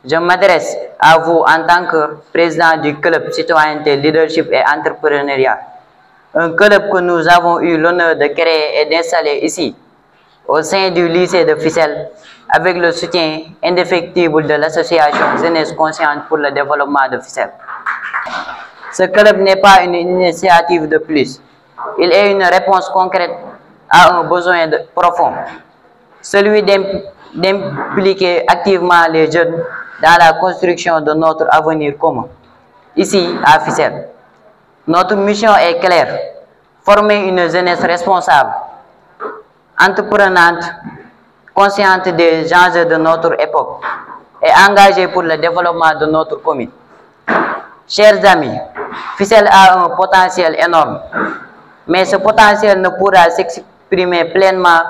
Je m'adresse à vous en tant que président du club Citoyenneté, Leadership et Entrepreneuriat, un club que nous avons eu l'honneur de créer et d'installer ici, au sein du lycée de Fissel, avec le soutien indéfectible de l'association Jeunesse Consciente pour le développement de Fissel. Ce club n'est pas une initiative de plus, il est une réponse concrète à un besoin profond, celui d'impliquer activement les jeunes dans la construction de notre avenir commun, ici à Fissel. Notre mission est claire, former une jeunesse responsable, entreprenante, consciente des enjeux de notre époque et engagée pour le développement de notre commune. Chers amis, Fissel a un potentiel énorme, mais ce potentiel ne pourra s'exprimer pleinement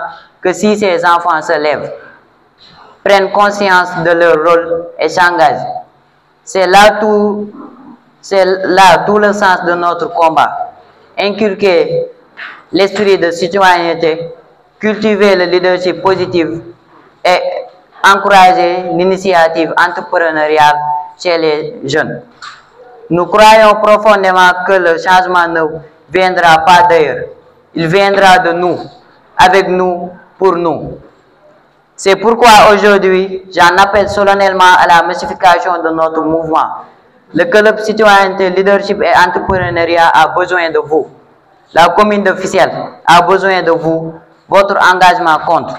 que si ces enfants se lèvent, prennent conscience de leur rôle et s'engagent. C'est là tout le sens de notre combat. Inculquer l'esprit de citoyenneté, cultiver le leadership positif et encourager l'initiative entrepreneuriale chez les jeunes. Nous croyons profondément que le changement ne viendra pas d'ailleurs. Il viendra de nous, avec nous, pour nous. C'est pourquoi aujourd'hui, j'en appelle solennellement à la massification de notre mouvement. Le club Citoyenneté, Leadership et Entrepreneuriat a besoin de vous. La commune de Fissel a besoin de vous. Votre engagement compte.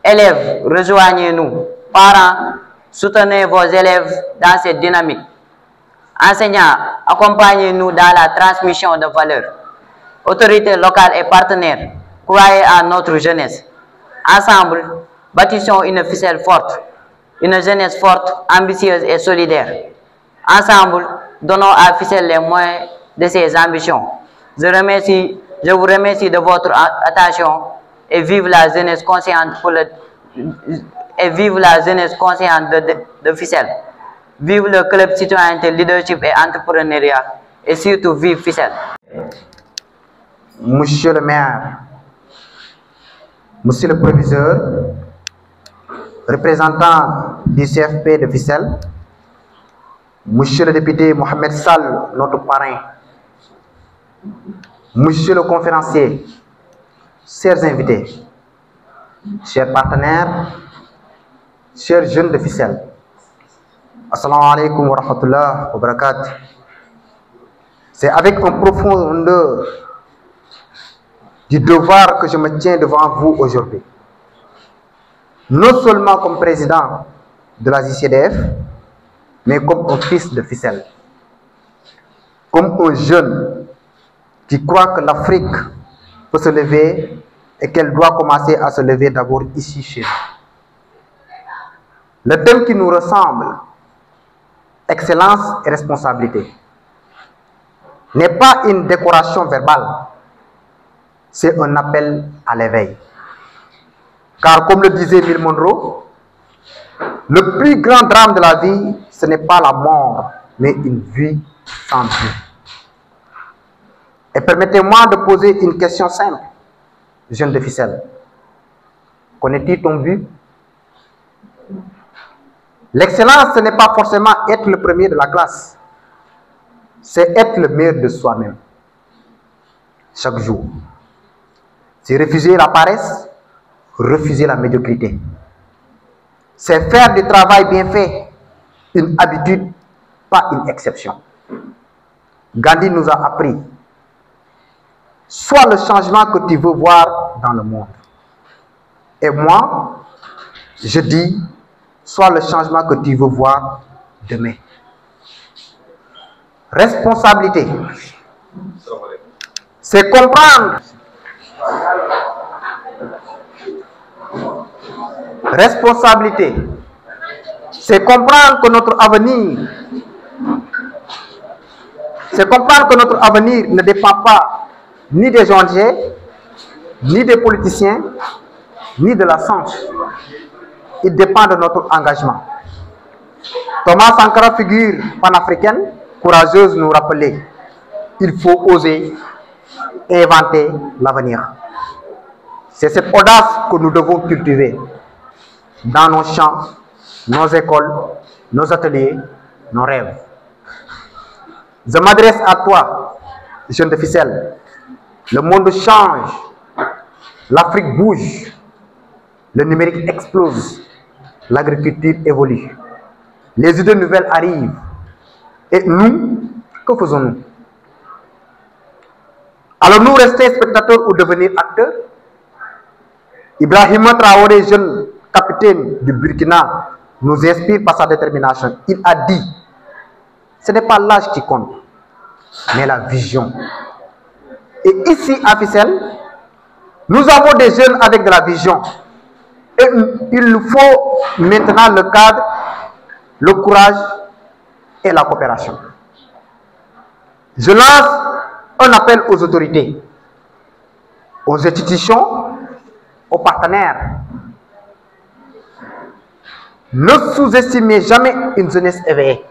Élèves, rejoignez-nous. Parents, soutenez vos élèves dans cette dynamique. Enseignants, accompagnez-nous dans la transmission de valeurs. Autorités locales et partenaires, croyez à notre jeunesse. Ensemble, bâtissons une Fissel forte, une jeunesse forte, ambitieuse et solidaire. Ensemble, donnons à Fissel les moyens de ses ambitions. Je vous remercie de votre attention et vive la jeunesse consciente de Fissel. Vive le club Citoyenneté, Leadership et Entrepreneuriat et surtout vive Fissel. Monsieur le maire, monsieur le proviseur, représentant du CFP de Fissel, monsieur le député Mohamed Sall, notre parrain, monsieur le conférencier, chers invités, chers partenaires, chers jeunes de Fissel, assalamu alaikum wa rahmatullah wa barakatuh. C'est avec un profond honneur du devoir que je me tiens devant vous aujourd'hui. Non seulement comme président de la JCDF, mais comme un fils de Fissel. Comme un jeune qui croit que l'Afrique peut se lever et qu'elle doit commencer à se lever d'abord ici chez nous. Le thème qui nous ressemble, excellence et responsabilité, n'est pas une décoration verbale, c'est un appel à l'éveil. Car comme le disait Bill Monroe, le plus grand drame de la vie, ce n'est pas la mort, mais une vie sans vie. Et permettez-moi de poser une question simple, jeune de Fissel. Connais-tu ton but? L'excellence, ce n'est pas forcément être le premier de la classe, c'est être le meilleur de soi-même, chaque jour. C'est refuser la paresse, refuser la médiocrité. C'est faire du travail bien fait une habitude, pas une exception. Gandhi nous a appris, sois le changement que tu veux voir dans le monde. Et moi, je dis, sois le changement que tu veux voir demain. Responsabilité, c'est comprendre. Responsabilité, c'est comprendre que notre avenir ne dépend pas ni des ONG, ni des politiciens, ni de la science. Il dépend de notre engagement. Thomas Sankara, figure panafricaine, courageuse, nous rappelait: il faut oser inventer l'avenir. C'est cette audace que nous devons cultiver dans nos champs, nos écoles, nos ateliers, nos rêves. Je m'adresse à toi, jeune de ficelle. Le monde change, l'Afrique bouge, le numérique explose, l'agriculture évolue, les idées nouvelles arrivent. Et nous, que faisons-nous? Allons-nous rester spectateurs ou devenir acteurs? Ibrahima Traoré, jeune capitaine du Burkina, nous inspire par sa détermination. Il a dit, ce n'est pas l'âge qui compte, mais la vision. Et ici à Fissel, nous avons des jeunes avec de la vision. Et il nous faut maintenant le cadre, le courage et la coopération. Je lance un appel aux autorités, aux institutions, aux partenaires. Ne sous-estimez jamais une jeunesse éveillée.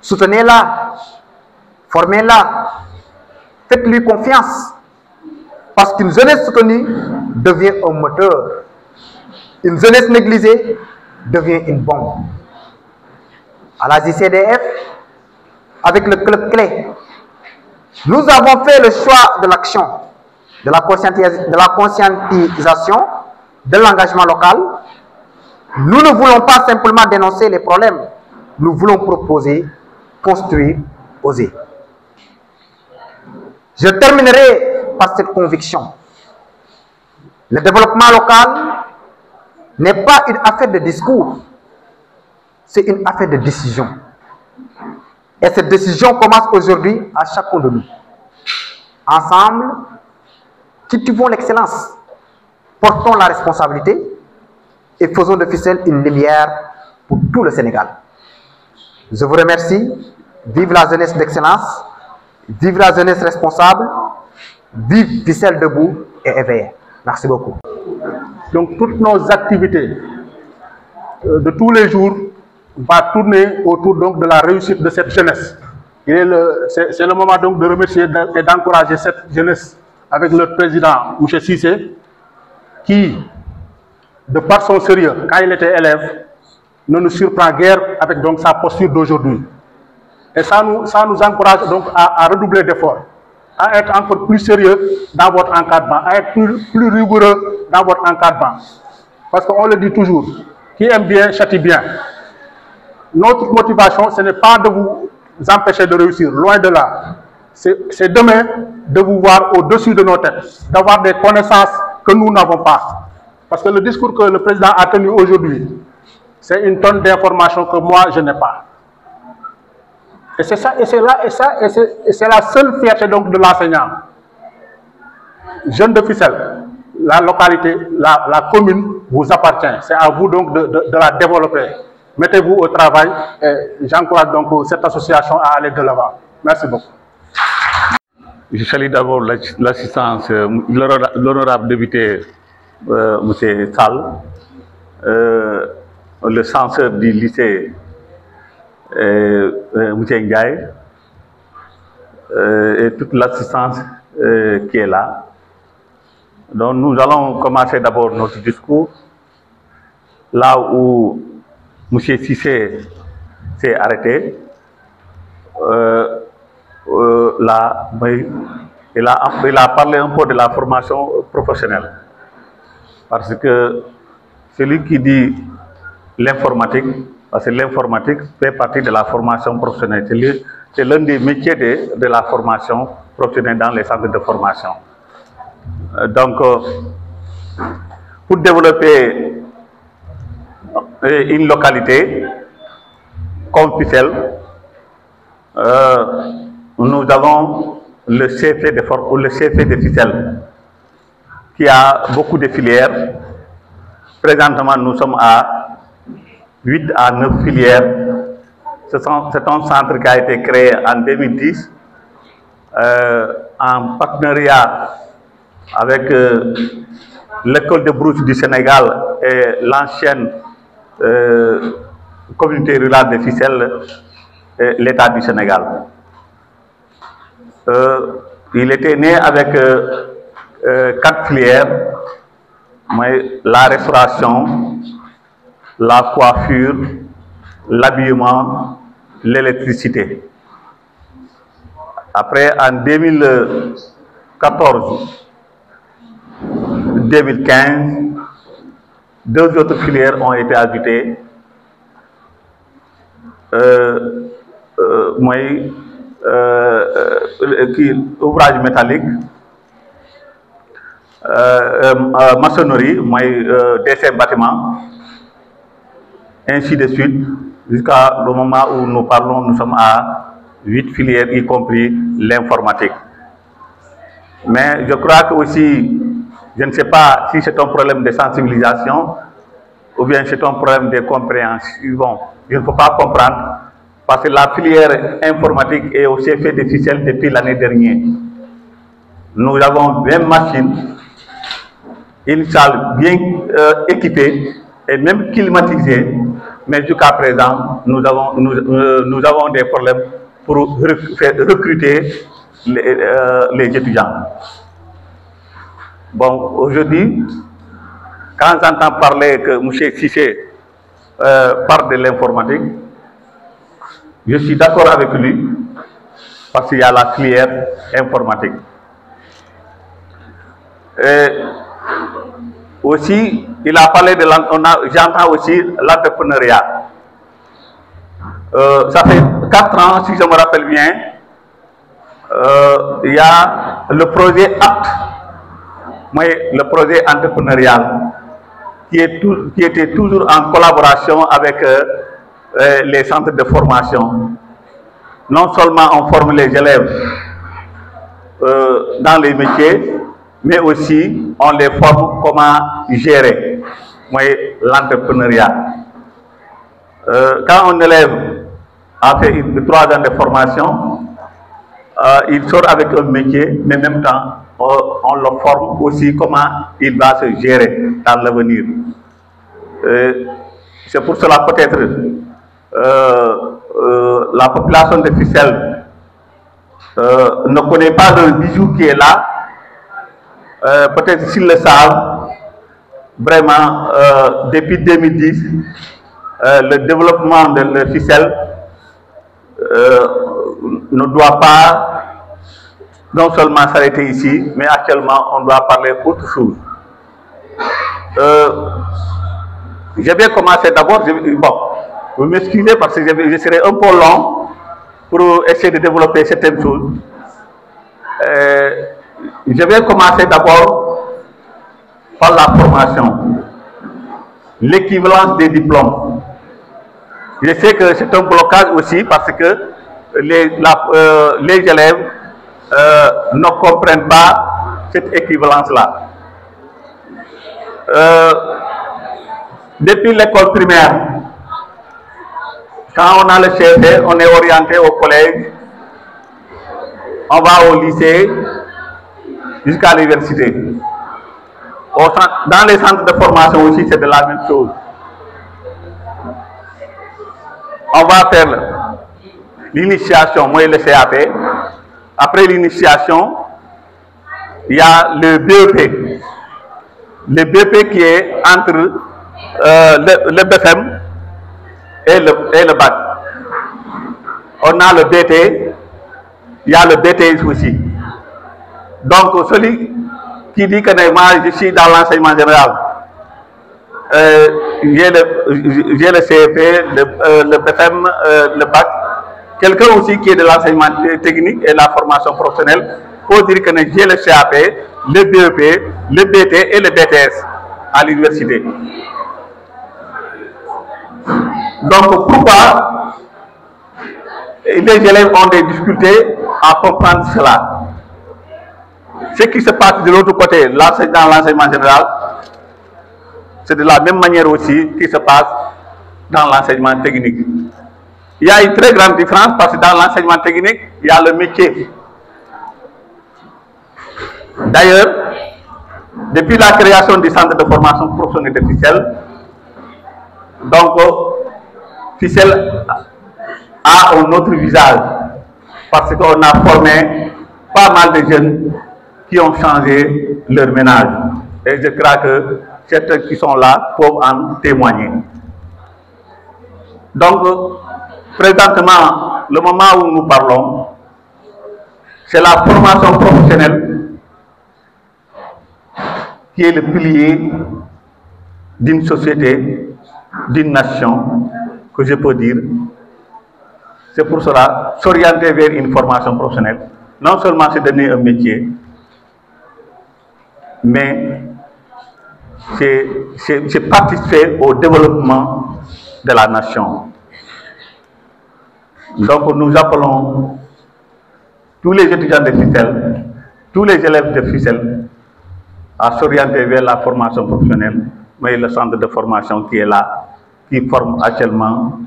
Soutenez-la, formez-la, faites-lui confiance. Parce qu'une jeunesse soutenue devient un moteur. Une jeunesse négligée devient une bombe. À la JCDF, avec le club clé, nous avons fait le choix de l'action, de la conscientisation, de l'engagement local. Nous ne voulons pas simplement dénoncer les problèmes, nous voulons proposer, construire, oser. Je terminerai par cette conviction. Le développement local n'est pas une affaire de discours, c'est une affaire de décision. Et cette décision commence aujourd'hui à chacun de nous. Ensemble, cultivons l'excellence, portons la responsabilité et faisons de Fissel une lumière pour tout le Sénégal. Je vous remercie. Vive la jeunesse d'excellence, vive la jeunesse responsable, vive Fissel debout et éveillé. Merci beaucoup. Donc toutes nos activités de tous les jours vont tourner autour donc de la réussite de cette jeunesse. C'est le moment donc de remercier et d'encourager cette jeunesse avec le président M. Cissé, qui, de par son sérieux, quand il était élève, ne nous surprend guère avec donc sa posture d'aujourd'hui. Et ça nous encourage donc à redoubler d'efforts, à être encore plus sérieux dans votre encadrement, à être plus rigoureux dans votre encadrement. Parce qu'on le dit toujours, qui aime bien, châtie bien. Notre motivation, ce n'est pas de vous empêcher de réussir, loin de là. C'est demain de vous voir au-dessus de nos têtes, d'avoir des connaissances que nous n'avons pas. Parce que le discours que le président a tenu aujourd'hui, c'est une tonne d'informations que moi, je n'ai pas. Et c'est ça, et c'est la seule fierté donc de l'enseignant. Jeune de Fissel, la localité, la commune vous appartient. C'est à vous donc de la développer. Mettez-vous au travail et j'encourage donc cette association à aller de l'avant. Merci beaucoup. Je salue d'abord l'assistance, l'honorable député M. Sall, le censeur du lycée M. Ndiaye, et toute l'assistance qui est là. Donc nous allons commencer d'abord notre discours là où M. Cissé s'est arrêté. Là, il a parlé un peu de la formation professionnelle. Parce que celui qui dit l'informatique, parce que l'informatique fait partie de la formation professionnelle. C'est l'un des métiers de la formation professionnelle dans les centres de formation. Donc, pour développer une localité comme Fissel, nous avons le CFE de Fissel qui a beaucoup de filières. Présentement, nous sommes à 8 à 9 filières. C'est un centre qui a été créé en 2010 en partenariat avec l'école de Brousse du Sénégal et l'ancienne communauté rurale de Fissel et l'État du Sénégal. Il était né avec 4 filières, mais la restauration, la coiffure, l'habillement, l'électricité. Après, en 2014-2015, deux autres filières ont été ajoutées. Ouvrage métallique, maçonnerie, dessin bâtiment, ainsi de suite, jusqu'à le moment où nous parlons, nous sommes à 8 filières, y compris l'informatique. Mais je crois que aussi, je ne sais pas si c'est un problème de sensibilisation ou bien c'est un problème de compréhension. Je ne peux pas comprendre parce que la filière informatique est au CFE de ficelle depuis l'année dernière. Nous avons 20 machines, une salle bien équipée et même climatisée, mais jusqu'à présent, nous avons des problèmes pour recruter les étudiants. Bon, aujourd'hui, quand j'entends parler que M. Cissé parle de l'informatique, je suis d'accord avec lui parce qu'il y a la filière informatique. Et aussi, il a parlé de j'entends aussi l'entrepreneuriat. Ça fait 4 ans, si je me rappelle bien, il y a le projet ACT, le projet entrepreneurial, qui était toujours en collaboration avec les centres de formation. Non seulement on forme les élèves dans les métiers, mais aussi on les forme comment gérer l'entrepreneuriat. Quand un élève a fait 3 ans de formation, il sort avec un métier, mais en même temps, on le forme aussi comment il va se gérer dans l'avenir. C'est pour cela peut-être la population de Ficelle ne connaît pas le bijou qui est là. Peut-être s'ils le savent, vraiment, depuis 2010, le développement de Ficelle ne doit pas non seulement s'arrêter ici, mais actuellement on doit parler autre chose. Je vais commencer d'abord, vous m'excusez parce que je serai un peu long pour essayer de développer certaines choses. Je vais commencer d'abord par la formation, l'équivalence des diplômes. Je sais que c'est un blocage aussi parce que les élèves ne comprennent pas cette équivalence-là. Depuis l'école primaire, quand on a le CFE, on est orienté au collège, on va au lycée jusqu'à l'université. Dans les centres de formation aussi, c'est de la même chose. On va faire l'initiation, moi le CAP. Après l'initiation, il y a le BEP. Le BEP qui est entre le BFM et le bac. On a le BT, il y a le BTS aussi. Donc celui qui dit que moi je suis dans l'enseignement général, j'ai le CFE, le BFM, le bac. Quelqu'un aussi qui est de l'enseignement technique et la formation professionnelle, faut dire que j'ai le CAP, le BEP, le BT et le BTS à l'université. Donc pourquoi les élèves ont des difficultés à comprendre cela? Ce qui se passe de l'autre côté, dans l'enseignement général, c'est de la même manière aussi qui se passe dans l'enseignement technique. Il y a une très grande différence parce que dans l'enseignement technique, il y a le métier. D'ailleurs, depuis la création du centre de formation professionnelle de Ficelle, donc Ficelle a un autre visage parce qu'on a formé pas mal de jeunes qui ont changé leur ménage. Et je crois que certains qui sont là peuvent en témoigner. Donc, présentement, le moment où nous parlons, c'est la formation professionnelle qui est le pilier d'une société, d'une nation, que je peux dire. C'est pour cela, s'orienter vers une formation professionnelle, non seulement c'est donner un métier, mais c'est participer au développement de la nation. Donc nous appelons tous les étudiants de FICEL, tous les élèves de FICEL à s'orienter vers la formation professionnelle, mais le centre de formation qui est là, qui forme actuellement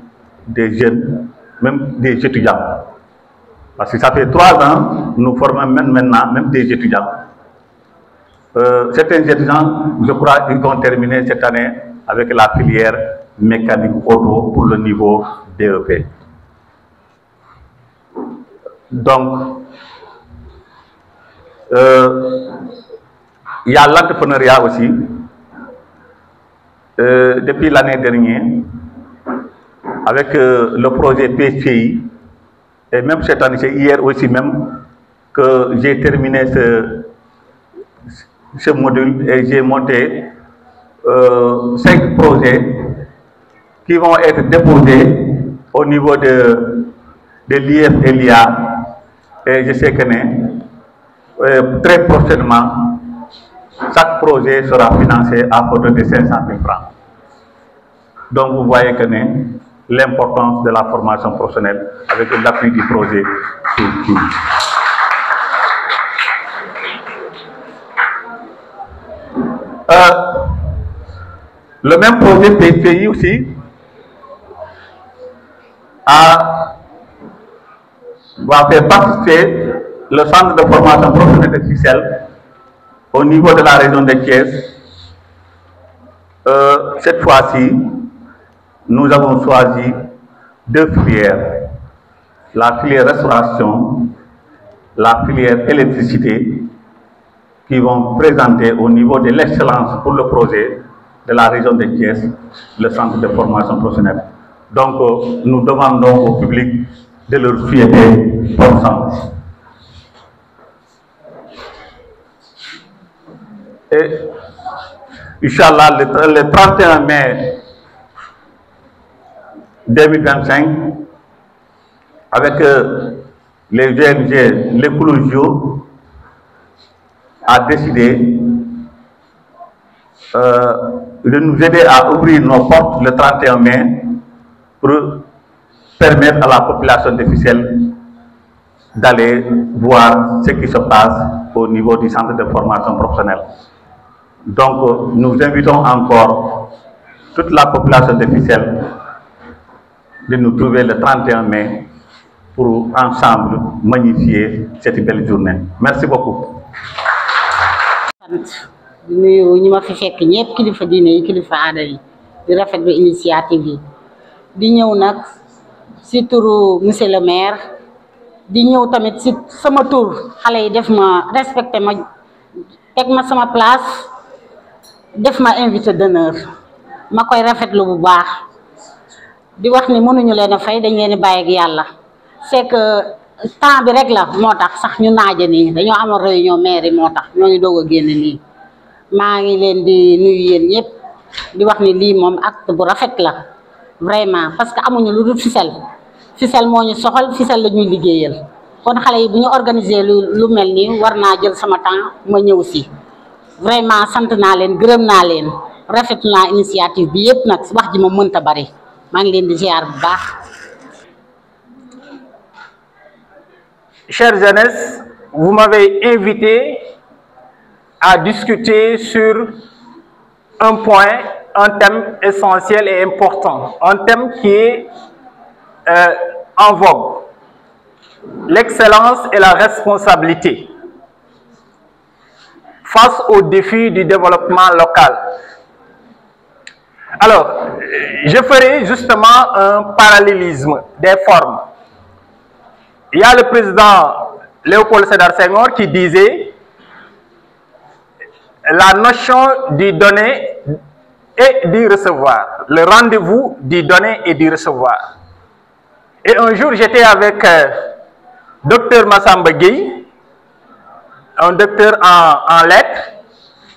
des jeunes, même des étudiants. Parce que ça fait 3 ans, nous formons maintenant même des étudiants. Certains étudiants, je crois, ils vont terminer cette année avec la filière mécanique auto pour le niveau DEP. Donc, il y a l'entrepreneuriat aussi. Depuis l'année dernière, avec le projet PCI, et même cette année, c'est hier aussi même que j'ai terminé ce module et j'ai monté 5 projets qui vont être déposés au niveau de l'IF et l'IA. Et je sais que très prochainement, chaque projet sera financé à hauteur de 500 000 francs. Donc vous voyez que l'importance de la formation professionnelle avec l'appui du projet. Le même projet PCI aussi va faire participer le centre de formation professionnelle de FICEL au niveau de la région de Thiès. Cette fois-ci, nous avons choisi 2 filières, la filière restauration, la filière électricité, qui vont présenter au niveau de l'excellence pour le projet de la région de Thiès, le centre de formation professionnelle. Donc, nous demandons au public de leur souhaiter bonne chance. Et, Inch'Allah, le 31 mai 2025, avec les GMG, l'écologie a décidé de nous aider à ouvrir nos portes le 31 mai pour permettre à la population de FICEL d'aller voir ce qui se passe au niveau du centre de formation professionnelle. Donc, nous invitons encore toute la population de FICEL de nous trouver le 31 mai pour ensemble magnifier cette belle journée. Merci beaucoup. di nuyu ñi ma fi fekk ñepp kilifa diine yi kilifa aada yi di rafetlu initiative yi di ñëw nag si turu monsieur le maire di ñëw tamit si sama tour xale yi def ma respecté ma teg ma sama place def ma invité d'honneur ma koy rafetlu bu baax di wax ni mënuñu leen a fay dañ leen di bàyyi ak yàlla c'est que temps bi rek la moo tax sax ñu naaje nii dañoo amoon réunion maire moo tax ñoo ngi doog a génn nii maa ngi leen di nuyu yéen ñëpp di wax ni lii moom acte bu rafet la vraiment parce que amuñu lu dul FICEL FICEL moo ñu soxal FICEL la ñuy liggéeyal kon xale yi bu ñu organiser lu mel nii war naa jël sama temps ma ñëw si vraiment sant naa leen gërëm naa leen rafet naa initiative bi yëpp nag wax ji ma mënta bari maa ngi leen di ziar bu baax. Chère jeunesse, vous m'avez invité à discuter sur un point, un thème essentiel et important, un thème qui est en vogue, l'excellence et la responsabilité face aux défis du développement local. Alors, je ferai justement un parallélisme des formes. Il y a le président Léopold Sédar Senghor qui disait la notion du donner et d'y recevoir. Le rendez-vous d'y donner et d'y recevoir. Et un jour, j'étais avec Dr Massamba Gueye, un docteur en lettres,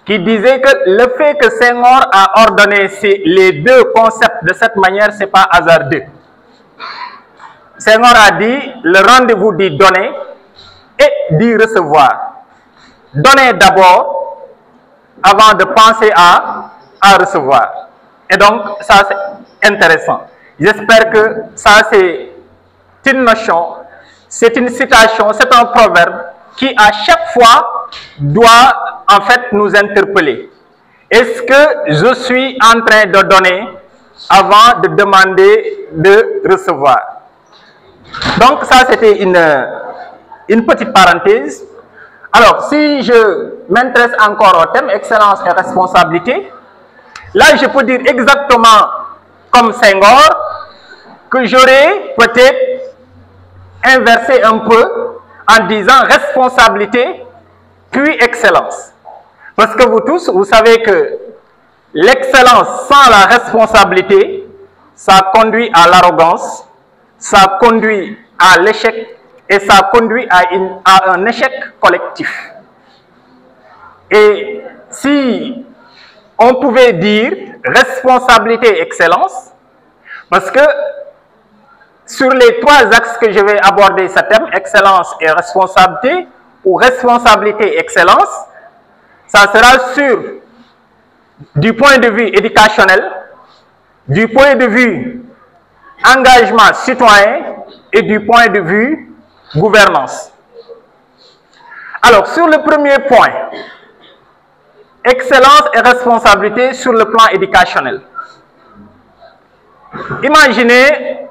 qui disait que le fait que Senghor a ordonné les deux concepts de cette manière, ce n'est pas hasardeux. Senghor a dit le rendez-vous d'y donner et d'y recevoir. Donner d'abord avant de penser à recevoir. Et donc, ça c'est intéressant. J'espère que ça c'est une notion, c'est une citation, c'est un proverbe qui à chaque fois doit en fait nous interpeller. Est-ce que je suis en train de donner avant de demander de recevoir? Donc ça c'était une petite parenthèse. Alors si je m'intéresse encore au thème excellence et responsabilité, là je peux dire exactement comme Senghor que j'aurais peut-être inversé un peu en disant responsabilité puis excellence. Parce que vous tous, vous savez que l'excellence sans la responsabilité, ça conduit à l'arrogance, ça conduit à l'échec et ça conduit à un échec collectif. Et si on pouvait dire responsabilité et excellence, parce que sur les trois axes que je vais aborder ce thème, excellence et responsabilité, ou responsabilité et excellence, ça sera sur du point de vue éducationnel, du point de vue engagement citoyen et du point de vue gouvernance. Alors, sur le premier point, excellence et responsabilité sur le plan éducationnel. Imaginez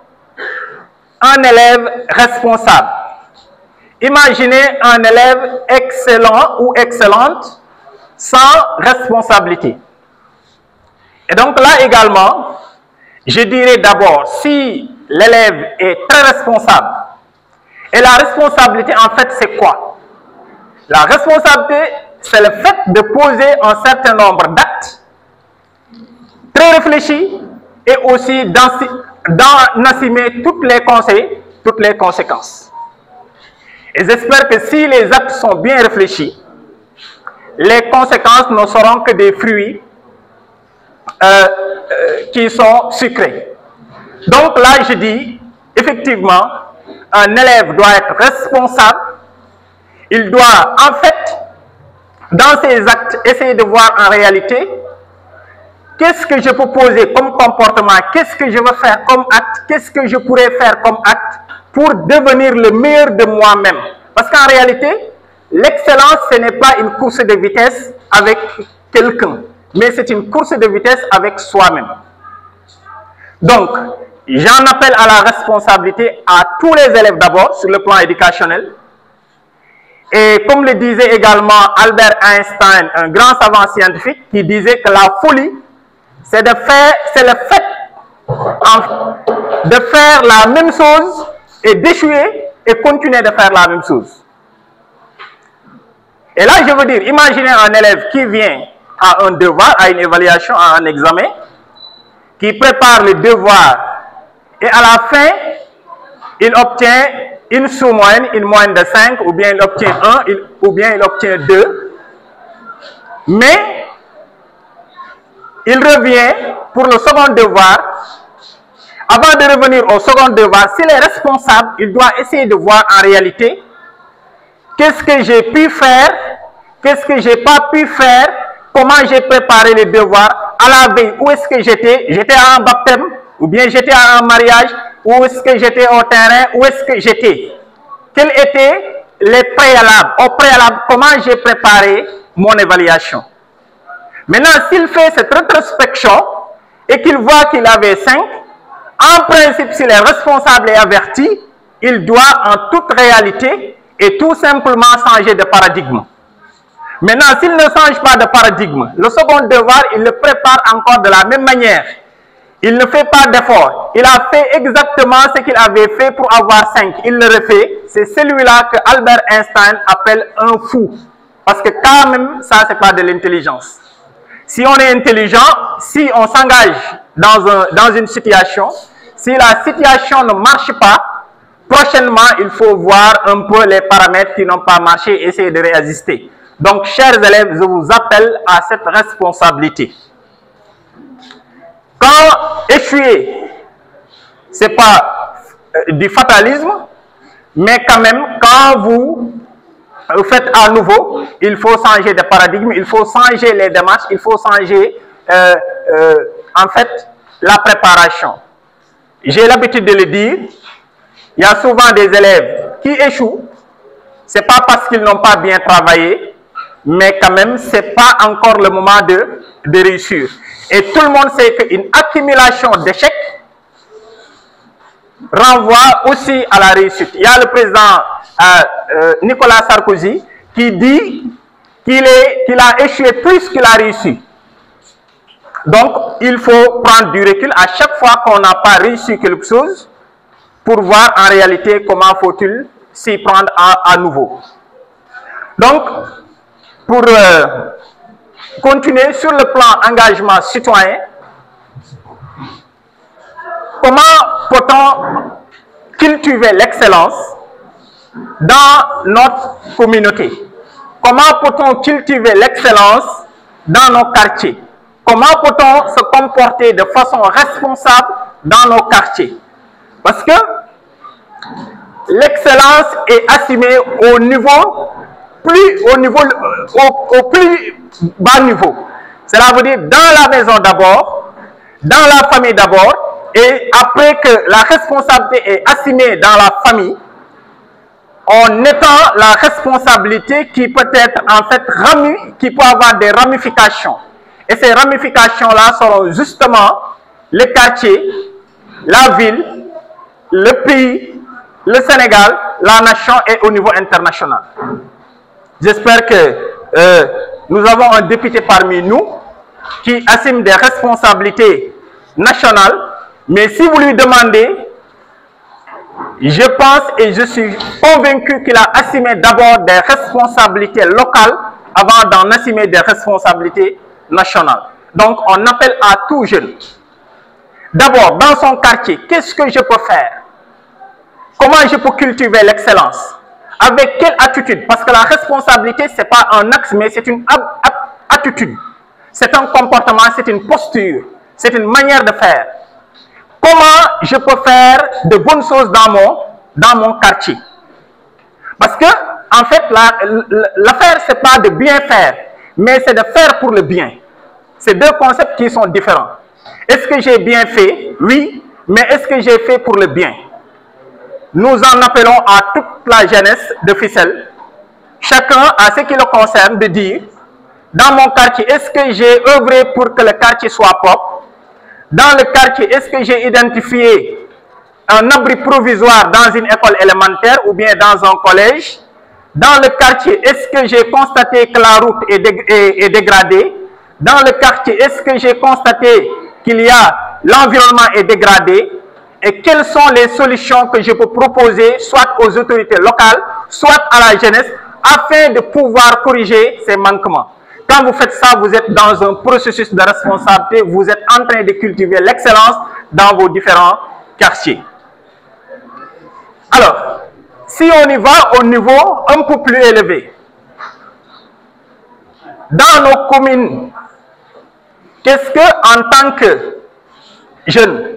un élève responsable. Imaginez un élève excellent ou excellente sans responsabilité. Et donc là également, je dirais d'abord, si l'élève est très responsable, et la responsabilité en fait c'est quoi? La responsabilité, c'est le fait de poser un certain nombre d'actes très réfléchis et aussi d'en assumer toutes les conséquences. Et j'espère que si les actes sont bien réfléchis, les conséquences ne seront que des fruits qui sont sucrés. Donc là, je dis, effectivement, un élève doit être responsable. Il doit, en fait, dans ses actes, essayer de voir en réalité qu'est-ce que je peux poser comme comportement, qu'est-ce que je veux faire comme acte, qu'est-ce que je pourrais faire comme acte pour devenir le meilleur de moi-même. Parce qu'en réalité, l'excellence, ce n'est pas une course de vitesse avec quelqu'un, mais c'est une course de vitesse avec soi-même. Donc, j'en appelle à la responsabilité à tous les élèves d'abord sur le plan éducationnel. Et comme le disait également Albert Einstein, un grand savant scientifique, qui disait que la folie, c'est le fait de faire la même chose et d'échouer et continuer de faire la même chose. Et là, je veux dire, imaginez un élève qui vient à un devoir, à une évaluation, à un examen, qui prépare le devoir et à la fin, il obtient une sous-moyenne, une moyenne de 5, ou bien il obtient 1, ou bien il obtient 2. Mais il revient pour le second devoir. Avant de revenir au second devoir, s'il est responsable, il doit essayer de voir en réalité qu'est-ce que j'ai pu faire, qu'est-ce que j'ai pas pu faire, comment j'ai préparé les devoirs à la veille, où est-ce que j'étais, j'étais à un baptême, ou bien j'étais à un mariage, où est-ce que j'étais au terrain, où est-ce que j'étais, quels étaient les préalables, au préalable, comment j'ai préparé mon évaluation. Maintenant, s'il fait cette rétrospection et qu'il voit qu'il avait 5, en principe, s'il est responsable et averti, il doit en toute réalité et tout simplement changer de paradigme. Maintenant, s'il ne change pas de paradigme, le second devoir, il le prépare encore de la même manière. Il ne fait pas d'effort. Il a fait exactement ce qu'il avait fait pour avoir 5. Il le refait. C'est celui-là que Albert Einstein appelle un fou. Parce que quand même, ça, ce n'est pas de l'intelligence. si on est intelligent, si on s'engage dans une situation, si la situation ne marche pas, prochainement, il faut voir un peu les paramètres qui n'ont pas marché et essayer de réajuster. Donc, chers élèves, je vous appelle à cette responsabilité. Quand échouer, ce n'est pas du fatalisme, mais quand même, quand vous faites à nouveau, il faut changer de paradigme, il faut changer les démarches, il faut changer en fait la préparation. J'ai l'habitude de le dire, il y a souvent des élèves qui échouent, ce n'est pas parce qu'ils n'ont pas bien travaillé, mais quand même, ce n'est pas encore le moment de réussir. Et tout le monde sait qu'une accumulation d'échecs renvoie aussi à la réussite. Il y a le président Nicolas Sarkozy qui dit qu'il a échoué plus qu'il a réussi. Donc, il faut prendre du recul à chaque fois qu'on n'a pas réussi quelque chose pour voir en réalité comment faut-il s'y prendre à nouveau. Donc, pour continuer sur le plan engagement citoyen, comment peut-on cultiver l'excellence dans notre communauté? Comment peut-on cultiver l'excellence dans nos quartiers? Comment peut-on se comporter de façon responsable dans nos quartiers? Parce que l'excellence est assumée au plus bas niveau. Cela veut dire dans la maison d'abord, dans la famille d'abord, et après que la responsabilité est assumée dans la famille, on étend la responsabilité qui peut être en fait qui peut avoir des ramifications. Et ces ramifications-là seront justement le quartier, la ville, le pays, le Sénégal, la nation et au niveau international. J'espère que nous avons un député parmi nous qui assume des responsabilités nationales, mais si vous lui demandez, je pense et je suis convaincu qu'il a assumé d'abord des responsabilités locales avant d'en assumer des responsabilités nationales. Donc, on appelle à tout jeune. D'abord, dans son quartier, qu'est-ce que je peux faire? Comment je peux cultiver l'excellence? Avec quelle attitude? Parce que la responsabilité, ce n'est pas un axe, mais c'est une attitude. C'est un comportement, c'est une posture, c'est une manière de faire. Comment je peux faire de bonnes choses dans mon quartier? Parce que, en fait, l'affaire, ce n'est pas de bien faire, mais c'est de faire pour le bien. C'est deux concepts qui sont différents. Est-ce que j'ai bien fait? Oui, mais est-ce que j'ai fait pour le bien? Nous en appelons à toute la jeunesse de Fissel, chacun à ce qui le concerne, de dire, dans mon quartier, est-ce que j'ai œuvré pour que le quartier soit propre? Dans le quartier, est-ce que j'ai identifié un abri provisoire dans une école élémentaire ou bien dans un collège? Dans le quartier, est-ce que j'ai constaté que la route est dégradée? Dans le quartier, est-ce que j'ai constaté qu'il y a l'environnement est dégradé? Et quelles sont les solutions que je peux proposer, soit aux autorités locales, soit à la jeunesse, afin de pouvoir corriger ces manquements? Quand vous faites ça, vous êtes dans un processus de responsabilité, vous êtes en train de cultiver l'excellence dans vos différents quartiers. Alors, si on y va au niveau un peu plus élevé, dans nos communes, qu'est-ce que, en tant que jeune,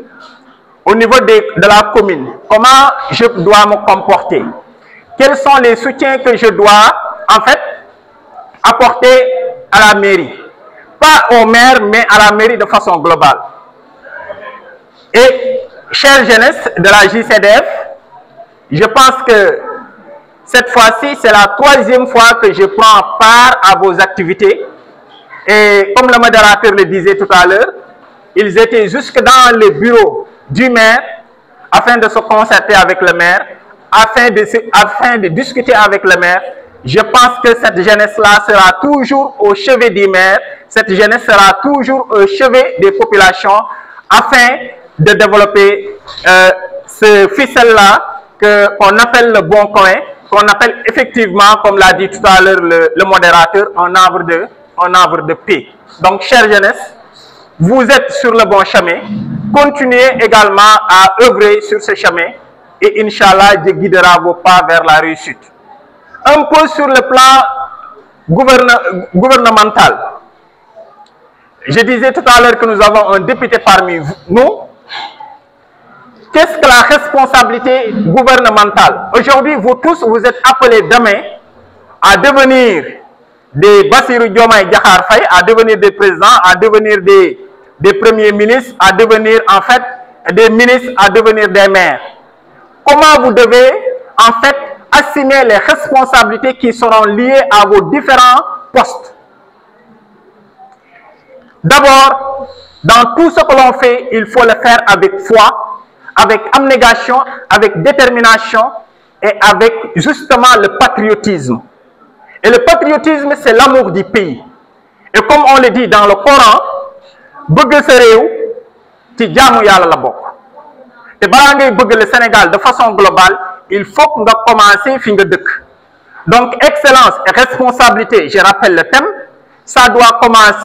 au niveau de la commune, comment je dois me comporter? Quels sont les soutiens que je dois, en fait, apporter à la mairie? Pas au maire, mais à la mairie de façon globale. Et, chère jeunesse de la JCDF, je pense que cette fois-ci, c'est la troisième fois que je prends part à vos activités. Et comme le modérateur le disait tout à l'heure, ils étaient jusque dans le bureau du maire afin de se concerter avec le maire, afin de discuter avec le maire. Je pense que cette jeunesse-là sera toujours au chevet du maire, cette jeunesse sera toujours au chevet des populations afin de développer ce ficelle-là qu'on appelle le bon coin, qu'on appelle effectivement, comme l'a dit tout à l'heure le modérateur, un arbre un havre de paix. Donc, chère jeunesse, vous êtes sur le bon chemin. Continuez également à œuvrer sur ce chemin et Inch'Allah, Dieu guidera vos pas vers la réussite. Un peu sur le plan gouvernemental. Je disais tout à l'heure que nous avons un député parmi nous. Qu'est-ce que la responsabilité gouvernementale? Aujourd'hui, vous tous, vous êtes appelés demain à devenir des Bassirou Diomaye Diakhar Faye, à devenir des présidents, à devenir des premiers ministres, à devenir en fait des ministres, à devenir des maires. Comment vous devez en fait assumer les responsabilités qui seront liées à vos différents postes? D'abord, dans tout ce que l'on fait, il faut le faire avec foi, avec abnégation, avec détermination et avec justement le patriotisme. Et le patriotisme, c'est l'amour du pays. Et comme on le dit dans le Coran, bëgg sa réew ci jaamu Yàlla la bokk. Et balaa ngay bëgg le Sénégal de façon globale, il faut que nga commencer fi nga dëkk. Donc excellence et responsabilité, je rappelle le thème, ça doit commencer